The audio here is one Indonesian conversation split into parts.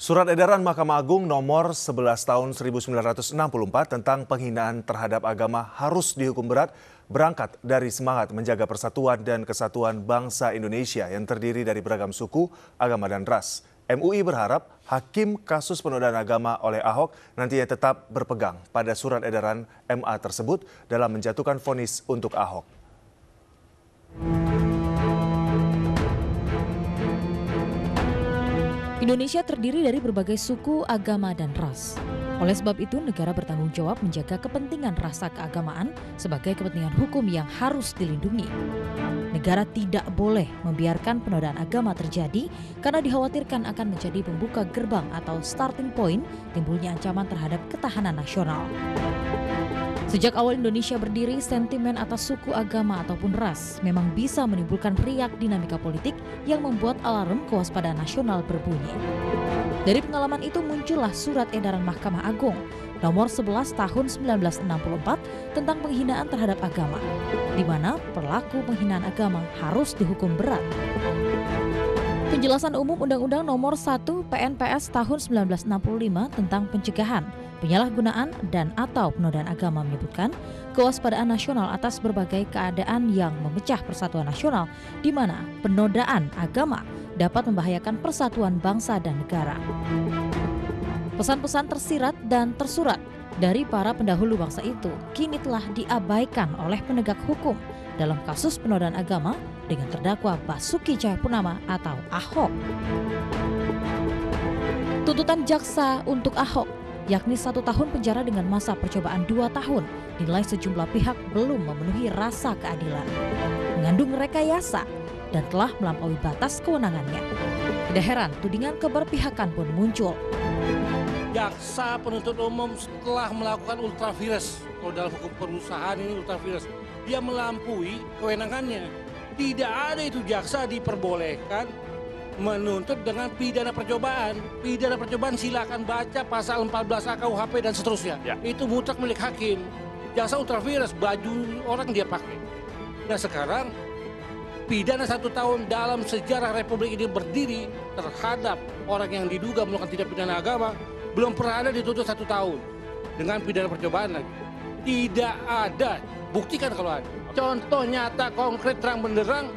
Surat edaran Mahkamah Agung nomor 11 tahun 1964 tentang penghinaan terhadap agama harus dihukum berat berangkat dari semangat menjaga persatuan dan kesatuan bangsa Indonesia yang terdiri dari beragam suku, agama, dan ras. MUI berharap hakim kasus penodaan agama oleh Ahok nantinya tetap berpegang pada surat edaran MA tersebut dalam menjatuhkan vonis untuk Ahok. Indonesia terdiri dari berbagai suku, agama, dan ras. Oleh sebab itu, negara bertanggung jawab menjaga kepentingan rasa keagamaan sebagai kepentingan hukum yang harus dilindungi. Negara tidak boleh membiarkan penodaan agama terjadi karena dikhawatirkan akan menjadi pembuka gerbang atau starting point timbulnya ancaman terhadap ketahanan nasional. Sejak awal Indonesia berdiri, sentimen atas suku, agama, ataupun ras memang bisa menimbulkan riak dinamika politik yang membuat alarm kewaspadaan nasional berbunyi. Dari pengalaman itu muncullah surat edaran Mahkamah Agung nomor 11 tahun 1964 tentang penghinaan terhadap agama, di mana pelaku penghinaan agama harus dihukum berat. Penjelasan umum Undang-Undang nomor 1 PNPS tahun 1965 tentang pencegahan, penyalahgunaan, dan atau penodaan agama menyebutkan kewaspadaan nasional atas berbagai keadaan yang memecah persatuan nasional di mana penodaan agama dapat membahayakan persatuan bangsa dan negara. Pesan-pesan tersirat dan tersurat dari para pendahulu bangsa itu kini telah diabaikan oleh penegak hukum dalam kasus penodaan agama dengan terdakwa Basuki Cahayapurnama atau Ahok. Tuntutan jaksa untuk Ahok yakni 1 tahun penjara dengan masa percobaan 2 tahun, dinilai sejumlah pihak belum memenuhi rasa keadilan, mengandung rekayasa, dan telah melampaui batas kewenangannya. Tidak heran tudingan keberpihakan pun muncul. Jaksa penuntut umum setelah melakukan ultravires, kalau dalam hukum perusahaan ini ultravires, dia melampaui kewenangannya. Tidak ada itu jaksa diperbolehkan menuntut dengan pidana percobaan. Pidana percobaan silakan baca pasal 14 KUHP dan seterusnya. Ya. Itu mutlak milik hakim. Jaksa ultravires, baju orang dia pakai. Nah sekarang pidana 1 tahun dalam sejarah Republik ini berdiri terhadap orang yang diduga melakukan tindak pidana agama belum pernah ada dituntut 1 tahun dengan pidana percobaan lagi. Tidak ada, buktikan kalau ada. Contoh nyata, konkret, terang benderang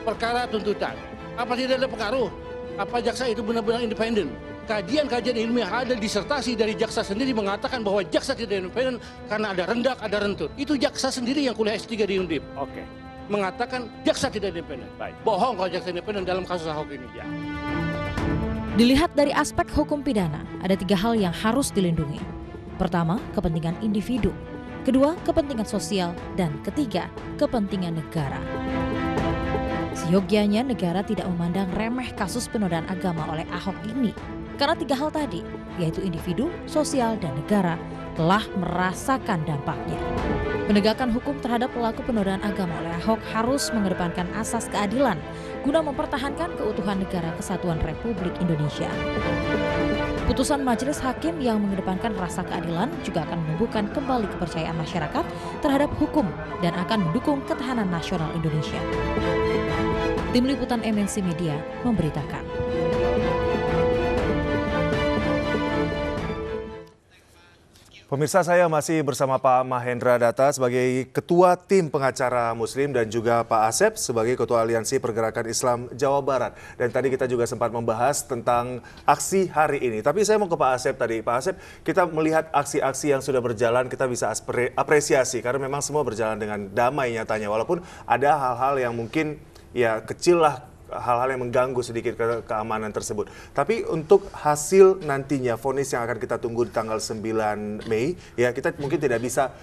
perkara tuntutan. Apa tidak ada pengaruh? Apa jaksa itu benar-benar independen? Kajian-kajian ilmiah ada disertasi dari jaksa sendiri mengatakan bahwa jaksa tidak independen karena ada rendak, ada rentut. Itu jaksa sendiri yang kuliah S3 di Undip. Oke. Mengatakan jaksa tidak independen. Baik. Bohong kalau jaksa independen dalam kasus Ahok ini. Ya. Dilihat dari aspek hukum pidana, ada 3 hal yang harus dilindungi. Pertama, kepentingan individu. Kedua, kepentingan sosial. Dan ketiga, kepentingan negara. Seyogyanya negara tidak memandang remeh kasus penodaan agama oleh Ahok ini. Karena 3 hal tadi, yaitu individu, sosial, dan negara, telah merasakan dampaknya. Penegakan hukum terhadap pelaku penodaan agama oleh Ahok harus mengedepankan asas keadilan guna mempertahankan keutuhan negara kesatuan Republik Indonesia. Putusan majelis hakim yang mengedepankan rasa keadilan juga akan menumbuhkan kembali kepercayaan masyarakat terhadap hukum dan akan mendukung ketahanan nasional Indonesia. Tim Liputan MNC Media memberitakan. Pemirsa, saya masih bersama Pak Mahendra Data sebagai Ketua Tim Pengacara Muslim dan juga Pak Asep sebagai Ketua Aliansi Pergerakan Islam Jawa Barat. Dan tadi kita juga sempat membahas tentang aksi hari ini. Tapi saya mau ke Pak Asep tadi. Pak Asep, kita melihat aksi-aksi yang sudah berjalan, kita bisa apresiasi karena memang semua berjalan dengan damai nyatanya. Walaupun ada hal-hal yang mungkin ya kecil lah, hal-hal yang mengganggu sedikit keamanan tersebut. Tapi untuk hasil nantinya, vonis yang akan kita tunggu di tanggal 9 Mei, ya kita mungkin tidak bisa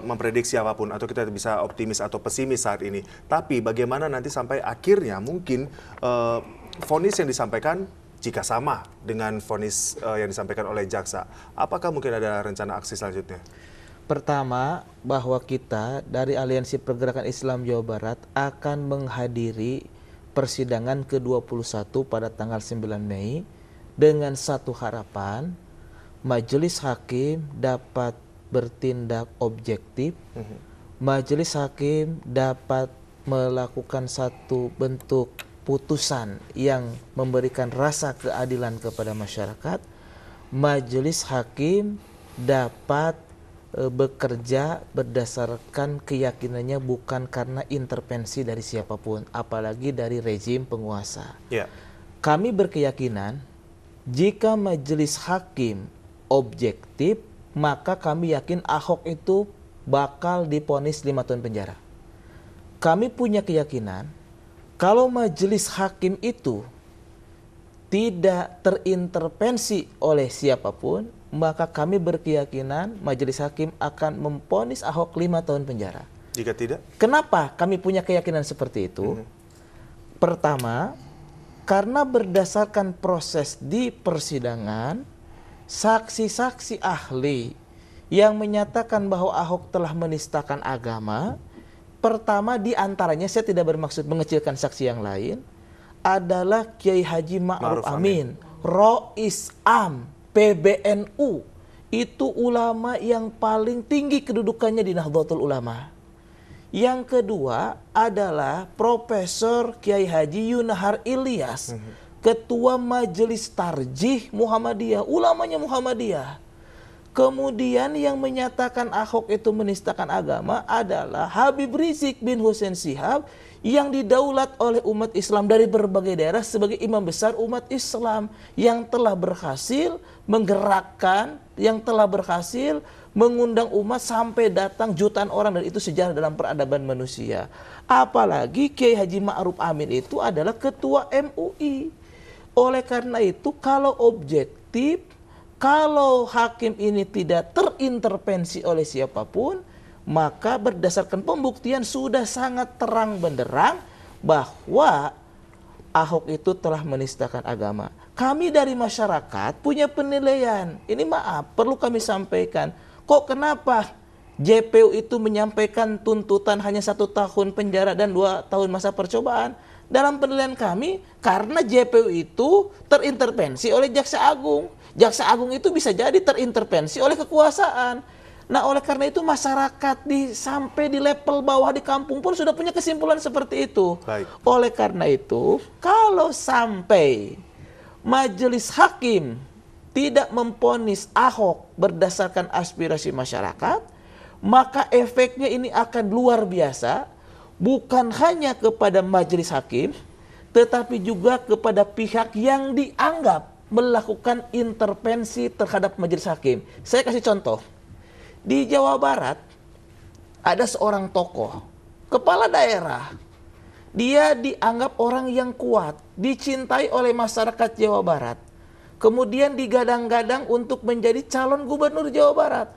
memprediksi apapun atau kita bisa optimis atau pesimis saat ini. Tapi bagaimana nanti sampai akhirnya mungkin vonis yang disampaikan jika sama dengan vonis yang disampaikan oleh jaksa. Apakah mungkin ada rencana aksi selanjutnya? Pertama, bahwa kita dari Aliansi Pergerakan Islam Jawa Barat akan menghadiri persidangan ke-21 pada tanggal 9 Mei dengan satu harapan, majelis hakim dapat bertindak objektif, majelis hakim dapat melakukan satu bentuk putusan yang memberikan rasa keadilan kepada masyarakat, majelis hakim dapat bekerja berdasarkan keyakinannya, bukan karena intervensi dari siapapun, apalagi dari rezim penguasa. Kami berkeyakinan jika majelis hakim objektif, maka kami yakin Ahok itu bakal divonis 5 tahun penjara. Kami punya keyakinan kalau majelis hakim itu tidak terintervensi oleh siapapun, maka kami berkeyakinan majelis hakim akan memvonis Ahok 5 tahun penjara. Jika tidak? Kenapa kami punya keyakinan seperti itu? Pertama, karena berdasarkan proses di persidangan, saksi-saksi ahli yang menyatakan bahwa Ahok telah menistakan agama, pertama di antaranya, saya tidak bermaksud mengecilkan saksi yang lain, adalah Kiai Haji Ma'ruf Amin, Rois Am PBNU. Itu ulama yang paling tinggi kedudukannya di Nahdlatul Ulama. Yang kedua adalah Profesor Kiai Haji Yunahar Ilyas, Ketua Majelis Tarjih Muhammadiyah, ulamanya Muhammadiyah. Kemudian yang menyatakan Ahok itu menistakan agama adalah Habib Rizik bin Hussein Shihab, yang didaulat oleh umat Islam dari berbagai daerah sebagai imam besar umat Islam, yang telah berhasil menggerakkan, yang telah berhasil mengundang umat sampai datang jutaan orang, dan itu sejarah dalam peradaban manusia. Apalagi Kiai Haji Ma'ruf Amin itu adalah ketua MUI. Oleh karena itu, kalau objektif, kalau hakim ini tidak terintervensi oleh siapapun, maka berdasarkan pembuktian sudah sangat terang benderang bahwa Ahok itu telah menistakan agama. Kami dari masyarakat punya penilaian. Ini maaf, perlu kami sampaikan. Kok kenapa JPU itu menyampaikan tuntutan hanya 1 tahun penjara dan 2 tahun masa percobaan? Dalam penilaian kami, karena JPU itu terintervensi oleh Jaksa Agung. Jaksa Agung itu bisa jadi terintervensi oleh kekuasaan. Nah, oleh karena itu masyarakat sampai di level bawah di kampung pun sudah punya kesimpulan seperti itu. Oleh karena itu, kalau sampai majelis hakim tidak memvonis Ahok berdasarkan aspirasi masyarakat, maka efeknya ini akan luar biasa, bukan hanya kepada majelis hakim, tetapi juga kepada pihak yang dianggap melakukan intervensi terhadap majelis hakim. Saya kasih contoh. Di Jawa Barat ada seorang tokoh, kepala daerah. Dia dianggap orang yang kuat, dicintai oleh masyarakat Jawa Barat. Kemudian digadang-gadang untuk menjadi calon gubernur Jawa Barat.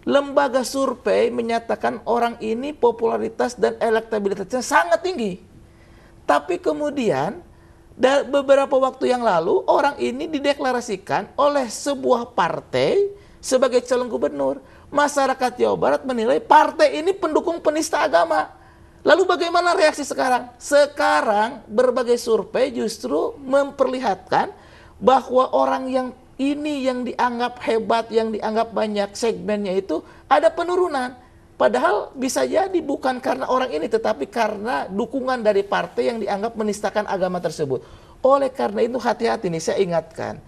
Lembaga survei menyatakan orang ini popularitas dan elektabilitasnya sangat tinggi. Tapi kemudian beberapa waktu yang lalu orang ini dideklarasikan oleh sebuah partai sebagai calon gubernur. Masyarakat Jawa Barat menilai partai ini pendukung penista agama. Lalu bagaimana reaksi sekarang? Sekarang berbagai survei justru memperlihatkan bahwa orang yang ini yang dianggap hebat, yang dianggap banyak segmennya itu ada penurunan. Padahal bisa jadi bukan karena orang ini, tetapi karena dukungan dari partai yang dianggap menistakan agama tersebut. Oleh karena itu hati-hati nih, saya ingatkan.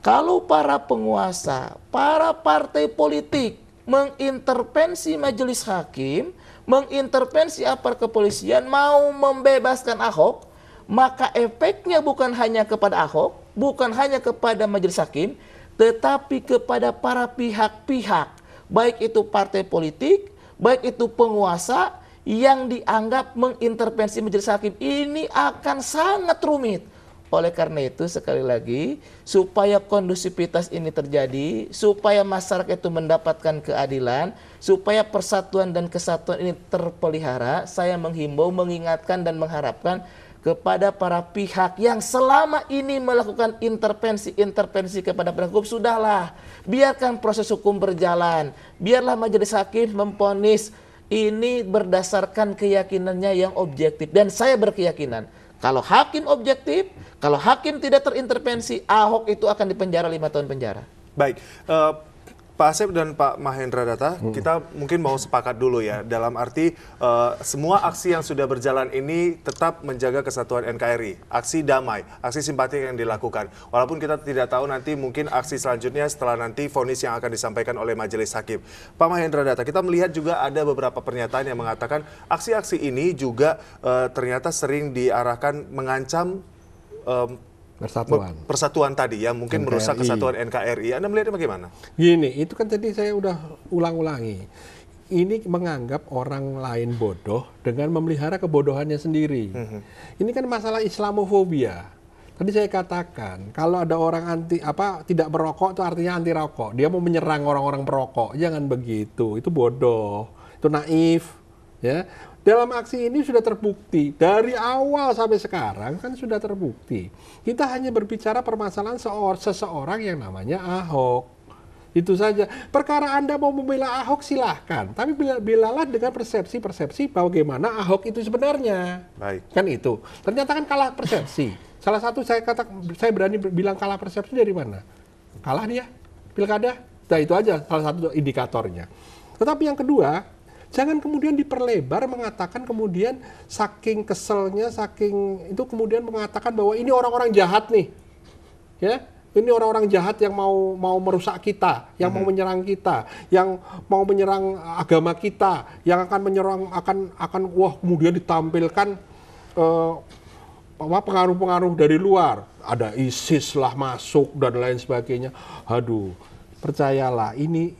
Kalau para penguasa, para partai politik mengintervensi majelis hakim, mengintervensi aparat kepolisian, mau membebaskan Ahok, maka efeknya bukan hanya kepada Ahok, bukan hanya kepada majelis hakim, tetapi kepada para pihak-pihak, baik itu partai politik, baik itu penguasa yang dianggap mengintervensi majelis hakim. Ini akan sangat rumit. Oleh karena itu sekali lagi, supaya kondusivitas ini terjadi, supaya masyarakat itu mendapatkan keadilan, supaya persatuan dan kesatuan ini terpelihara, saya menghimbau, mengingatkan dan mengharapkan kepada para pihak yang selama ini melakukan intervensi kepada penegak hukum, sudahlah, biarkan proses hukum berjalan, biarlah majelis hakim memvonis ini berdasarkan keyakinannya yang objektif. Dan saya berkeyakinan, kalau hakim objektif, kalau hakim tidak terintervensi, Ahok itu akan dipenjara 5 tahun penjara. Baik, Pak Asep dan Pak Mahendra Data, kita mungkin mau sepakat dulu ya, dalam arti semua aksi yang sudah berjalan ini tetap menjaga kesatuan NKRI, aksi damai, aksi simpati yang dilakukan. Walaupun kita tidak tahu nanti mungkin aksi selanjutnya setelah nanti vonis yang akan disampaikan oleh majelis hakim. Pak Mahendra Data, kita melihat juga ada beberapa pernyataan yang mengatakan aksi-aksi ini juga ternyata sering diarahkan mengancam persatuan tadi ya, mungkin NKRI. merusak kesatuan NKRI. Anda melihatnya bagaimana? Gini, itu kan tadi saya udah ulang-ulangi. Ini menganggap orang lain bodoh dengan memelihara kebodohannya sendiri. Ini kan masalah Islamofobia. Tadi saya katakan, kalau ada orang tidak merokok itu artinya anti rokok. Dia mau menyerang orang-orang perokok. Jangan begitu. Itu bodoh. Itu naif, ya. Dalam aksi ini sudah terbukti, dari awal sampai sekarang kan sudah terbukti. Kita hanya berbicara permasalahan seseorang yang namanya Ahok. Itu saja. Perkara Anda mau membela Ahok silahkan, tapi belalah dengan persepsi-persepsi bagaimana Ahok itu sebenarnya. Baik. Kan itu. Ternyata kan kalah persepsi. Salah satu saya berani bilang kalah persepsi dari mana? Kalah dia, pilkada. Nah itu aja salah satu indikatornya. Tetapi yang kedua, jangan kemudian diperlebar mengatakan kemudian saking keselnya, saking itu kemudian mengatakan bahwa ini orang-orang jahat nih. Ya, ini orang-orang jahat yang mau merusak kita, yang mau menyerang kita, yang mau menyerang agama kita, yang akan menyerang akan wah kemudian ditampilkan pengaruh-pengaruh dari luar. Ada ISIS lah masuk dan lain sebagainya. Aduh, percayalah ini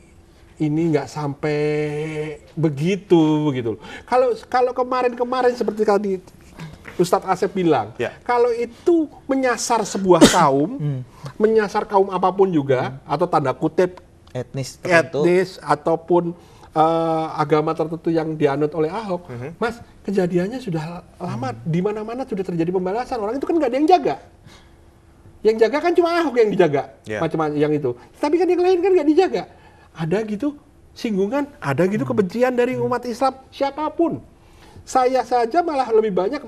nggak sampai begitu. Kalau kemarin seperti tadi Ustadz Asep bilang, kalau itu menyasar sebuah kaum, menyasar kaum apapun juga, atau tanda kutip Etnis ataupun agama tertentu yang dianut oleh Ahok, Mas, kejadiannya sudah lama, di mana-mana sudah terjadi pembalasan. Orang itu kan nggak ada yang jaga. Yang jaga kan cuma Ahok yang dijaga, macam-macam yang itu. Tapi kan yang lain kan nggak dijaga. Ada gitu singgungan, ada gitu kebencian dari umat Islam siapapun. Saya saja malah lebih banyak,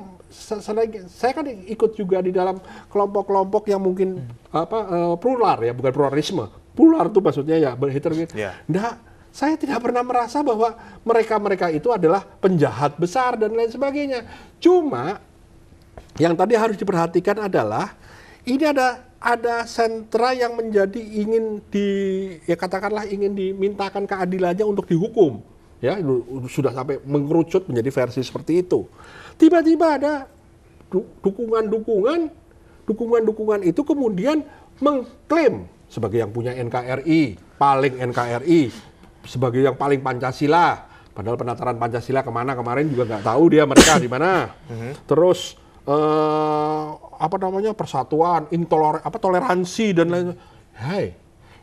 saya kan ikut juga di dalam kelompok-kelompok yang mungkin plural ya, bukan pluralisme. Plural itu maksudnya ya berheterogen. Nah, saya tidak pernah merasa bahwa mereka itu adalah penjahat besar dan lain sebagainya. Cuma yang tadi harus diperhatikan adalah ini ada sentra yang menjadi ingin katakanlah ingin dimintakan keadilannya untuk dihukum, ya sudah sampai mengerucut menjadi versi seperti itu. Tiba-tiba ada dukungan itu kemudian mengklaim sebagai yang punya NKRI, paling NKRI, sebagai yang paling Pancasila. Padahal penataran Pancasila kemana kemarin juga nggak tahu mereka di mana. Terus persatuan, toleransi dan lain. Hai,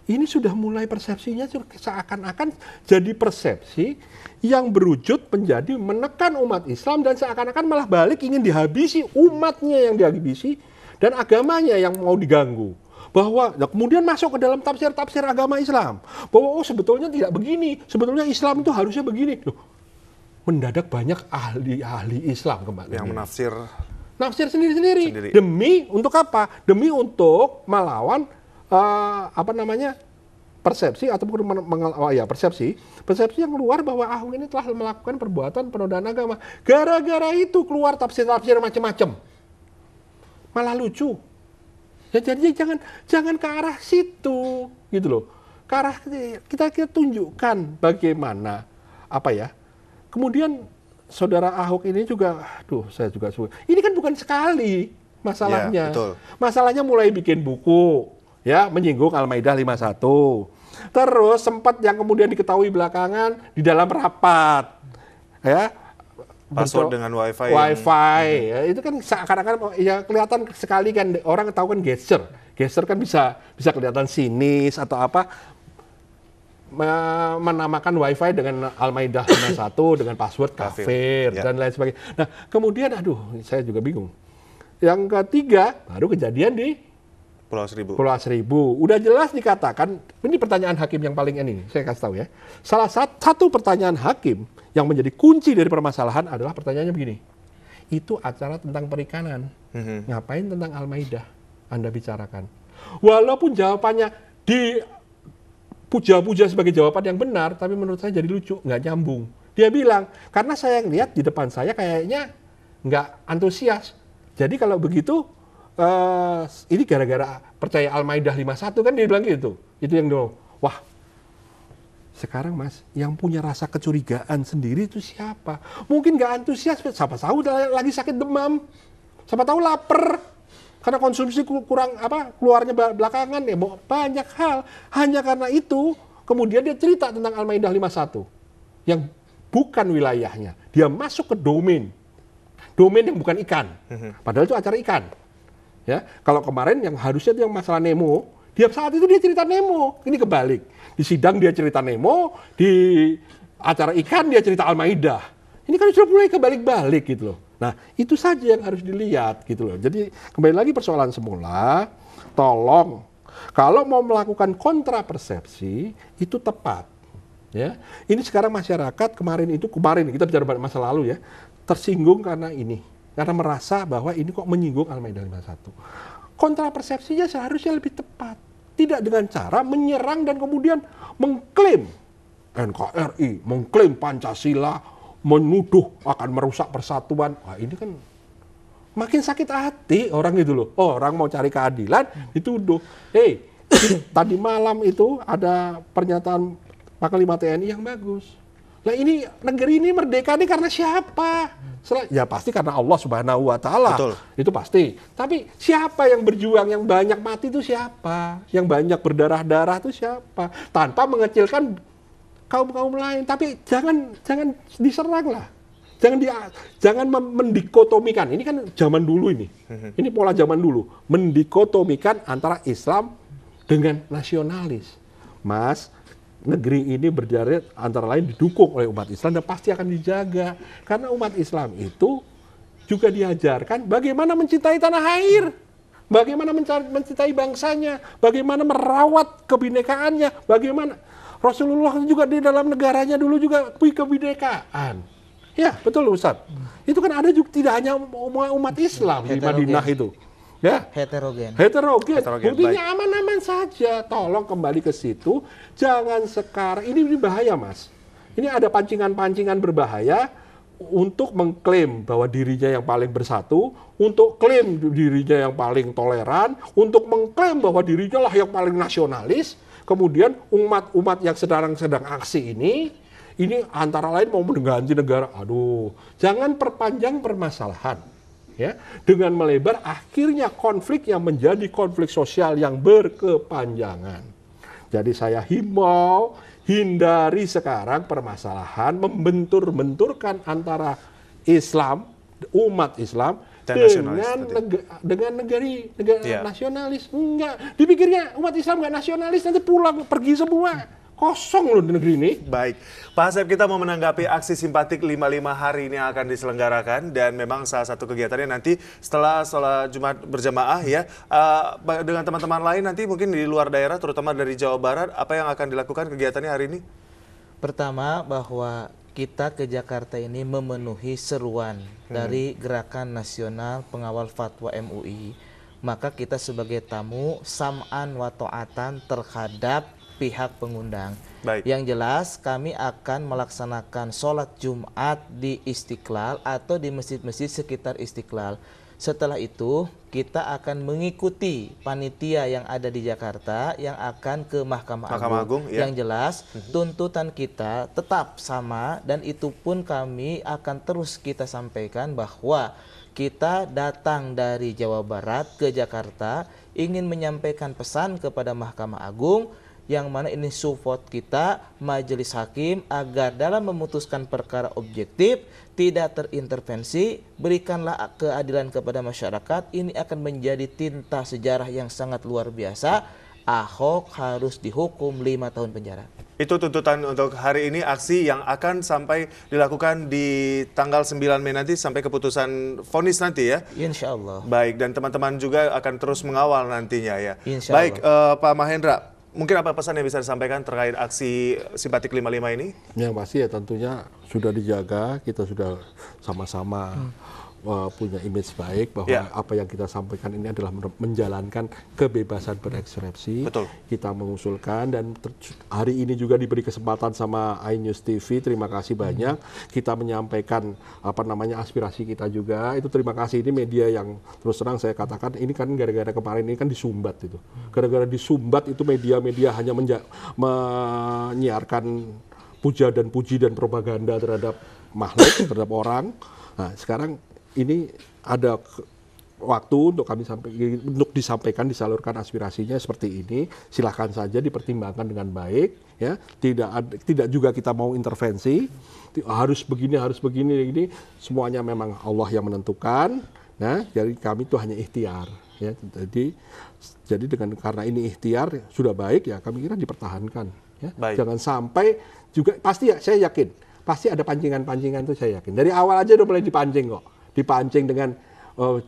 ini sudah mulai persepsinya seakan-akan jadi persepsi yang berwujud menjadi menekan umat Islam dan seakan-akan malah balik ingin dihabisi umatnya yang dihabisi dan agamanya yang mau diganggu. Bahwa kemudian masuk ke dalam tafsir-tafsir agama Islam. Bahwa sebetulnya tidak begini, sebetulnya Islam itu harusnya begini. Loh, mendadak banyak ahli Islam kembali yang nafsir sendiri-sendiri. Demi untuk apa? Demi untuk melawan persepsi ataupun persepsi yang keluar bahwa Ahok ini telah melakukan perbuatan penodaan agama. Gara-gara itu keluar tafsir-tafsir macam-macam. Malah lucu. Ya, jadi jangan ke arah situ, gitu loh. Ke arah kita tunjukkan bagaimana kemudian Saudara Ahok ini juga, saya juga suka. Ini kan bukan sekali masalahnya. Masalahnya mulai bikin buku, ya, menyinggung Al-Maidah 51. Terus sempat yang kemudian diketahui belakangan di dalam rapat, ya, password dengan wifi. Ya, itu kan seakan-akan ya kelihatan sekali kan orang tahu kan gesture kan bisa kelihatan sinis atau apa. Menamakan wifi dengan Al-Maidah 51 dengan password kafir dan lain sebagainya. Nah, kemudian saya juga bingung. Yang ketiga baru kejadian di Pulau Seribu. Udah jelas dikatakan, ini pertanyaan hakim yang paling ini, saya kasih tahu ya. Salah satu pertanyaan hakim yang menjadi kunci dari permasalahan adalah pertanyaannya begini. Itu acara tentang perikanan. Ngapain tentang Al-Maidah Anda bicarakan? Walaupun jawabannya puja-puja sebagai jawaban yang benar, tapi menurut saya jadi lucu, nggak nyambung. Dia bilang, karena saya lihat di depan saya kayaknya nggak antusias. Jadi kalau begitu, ini gara-gara percaya Al-Maidah 51 kan dia bilang gitu. Itu yang dulu. Wah, sekarang Mas, yang punya rasa kecurigaan sendiri itu siapa? Mungkin nggak antusias, siapa tahu lagi sakit demam, siapa tahu lapar. Karena konsumsi kurang keluarnya belakangan ya, banyak hal. Hanya karena itu, kemudian dia cerita tentang Al-Maidah 51 yang bukan wilayahnya. Dia masuk ke domain yang bukan ikan. Padahal itu acara ikan. Ya, kalau kemarin yang harusnya itu yang masalah Nemo, saat itu dia cerita Nemo. Ini kebalik. Di sidang dia cerita Nemo, di acara ikan dia cerita Al-Maidah. Ini kan sudah mulai kebalik-balik gitu loh. Nah, itu saja yang harus dilihat gitu loh. Jadi kembali lagi persoalan semula, tolong kalau mau melakukan kontrapersepsi itu tepat. Ya, ini sekarang masyarakat kemarin kita bicara masa lalu ya, tersinggung karena merasa bahwa ini kok menyinggung Al-Maidah 51. Kontrapersepsinya seharusnya lebih tepat, tidak dengan cara menyerang dan kemudian mengklaim NKRI, mengklaim Pancasila, menuduh akan merusak persatuan. Wah, ini kan makin sakit hati orang itu loh. Orang mau cari keadilan dituduh. Tadi malam itu ada pernyataan Panglima TNI yang bagus. Nah ini negeri ini merdeka ini karena siapa? Ya pasti karena Allah Subhanahu Wa Taala. Itu pasti. Tapi siapa yang berjuang, yang banyak mati itu siapa? Yang banyak berdarah-darah itu siapa? Tanpa mengecilkan kaum lain. Tapi jangan diserang lah. Jangan mendikotomikan. Ini kan zaman dulu ini. Ini pola zaman dulu. Mendikotomikan antara Islam dengan nasionalis. Mas, negeri ini berdiri antara lain didukung oleh umat Islam dan pasti akan dijaga. Karena umat Islam itu juga diajarkan bagaimana mencintai tanah air, bagaimana mencintai bangsanya, bagaimana merawat kebinekaannya, bagaimana Rasulullah juga di dalam negaranya dulu juga punya kebinekaan. Ya, betul Ustaz. Itu kan ada juga tidak hanya umat Islam di Madinah itu. Ya, heterogen. Buktinya aman-aman saja. Tolong kembali ke situ. Jangan sekarang. Ini bahaya, Mas. Ini ada pancingan-pancingan berbahaya untuk mengklaim bahwa dirinya yang paling bersatu, untuk klaim dirinya yang paling toleran, untuk mengklaim bahwa dirinya lah yang paling nasionalis. Kemudian umat-umat yang sedang aksi ini antara lain mau mengganti negara. Aduh, jangan perpanjang permasalahan. Ya, dengan melebar akhirnya konflik yang menjadi konflik sosial yang berkepanjangan. Jadi saya himbau, hindari sekarang permasalahan membentur-benturkan antara Islam, umat Islam dengan negara nasionalis. Enggak, dipikirnya umat Islam nggak nasionalis nanti pulang pergi semua. Kosong loh di negeri ini. Baik, Pak Asep, kita mau menanggapi aksi simpatik 55 hari ini yang akan diselenggarakan dan memang salah satu kegiatannya nanti setelah sholat Jumat berjamaah ya, dengan teman-teman lain nanti mungkin di luar daerah terutama dari Jawa Barat, apa yang akan dilakukan kegiatannya hari ini? Pertama bahwa kita ke Jakarta ini memenuhi seruan dari Gerakan Nasional Pengawal Fatwa MUI, maka kita sebagai tamu sam'an wa ta'atan terhadap pihak pengundang. Baik. Yang jelas kami akan melaksanakan sholat Jumat di Istiqlal atau di masjid-masjid sekitar Istiqlal. Setelah itu kita akan mengikuti panitia yang ada di Jakarta yang akan ke Mahkamah Agung. Ya. Yang jelas tuntutan kita tetap sama dan itu pun kami akan terus kita sampaikan bahwa kita datang dari Jawa Barat ke Jakarta ingin menyampaikan pesan kepada Mahkamah Agung yang mana ini support kita, majelis hakim, agar dalam memutuskan perkara objektif, tidak terintervensi, berikanlah keadilan kepada masyarakat. Ini akan menjadi tinta sejarah yang sangat luar biasa. Ahok harus dihukum 5 tahun penjara. Itu tuntutan untuk hari ini, aksi yang akan sampai dilakukan di tanggal 9 Mei nanti sampai keputusan vonis nanti ya? Insya Allah. Baik, dan teman-teman juga akan terus mengawal nantinya ya. Insya Baik, Allah. Pak Mahendra, mungkin apa pesan yang bisa disampaikan terkait aksi simpatik 55 ini? Yang pasti ya tentunya sudah dijaga, kita sudah sama-sama punya image baik bahwa Ya. apa yang kita sampaikan ini adalah menjalankan kebebasan berekspresi. Betul. Kita mengusulkan dan hari ini juga diberi kesempatan sama iNews TV. Terima kasih banyak. Kita menyampaikan aspirasi kita juga. Itu terima kasih, ini media yang terus terang saya katakan ini kan gara-gara kemarin ini kan disumbat itu. Gara-gara disumbat itu media-media hanya menyiarkan puja dan puji dan propaganda terhadap makhluk, terhadap orang. Nah, sekarang ini ada waktu untuk disampaikan, disalurkan aspirasinya seperti ini. Silahkan saja dipertimbangkan dengan baik, ya. Tidak juga kita mau intervensi. Harus begini, ini semuanya memang Allah yang menentukan. Nah, jadi kami itu hanya ikhtiar, ya. Jadi karena ini ikhtiar sudah baik, ya kami kira dipertahankan, ya. Jangan sampai juga pasti, ya saya yakin pasti ada pancingan-pancingan itu, saya yakin. Dari awal aja udah mulai dipancing kok. Dipancing dengan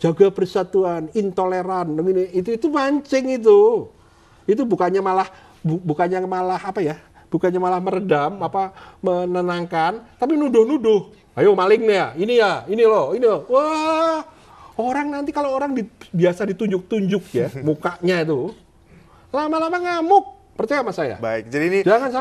jaga persatuan, intoleran, itu mancing itu. Itu bukannya malah bukannya malah meredam, menenangkan, tapi nuduh-nuduh. Ayo maling nih ya, ini loh. Wah, orang nanti kalau orang biasa ditunjuk-tunjuk ya, mukanya itu, lama-lama ngamuk. Percaya sama saya. Baik, jadi ini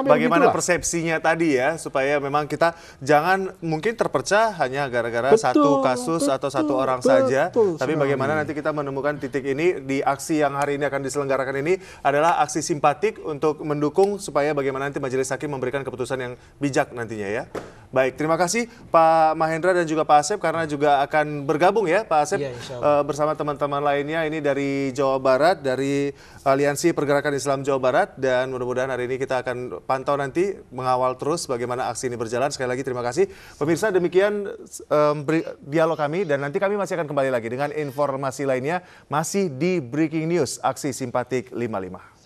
bagaimana persepsinya tadi ya, supaya memang kita jangan mungkin terpecah hanya gara-gara satu kasus atau satu orang saja, tapi bagaimana nanti kita menemukan titik ini di aksi yang hari ini akan diselenggarakan ini adalah aksi simpatik untuk mendukung supaya bagaimana nanti Majelis Hakim memberikan keputusan yang bijak nantinya ya. Baik, terima kasih Pak Mahendra dan juga Pak Asep karena juga akan bergabung ya Pak Asep bersama teman-teman lainnya ini dari Jawa Barat, dari Aliansi Pergerakan Islam Jawa Barat, dan mudah-mudahan hari ini kita akan pantau nanti mengawal terus bagaimana aksi ini berjalan. Sekali lagi terima kasih. Pemirsa, demikian dialog kami dan nanti kami masih akan kembali lagi dengan informasi lainnya masih di Breaking News Aksi Simpatik 55.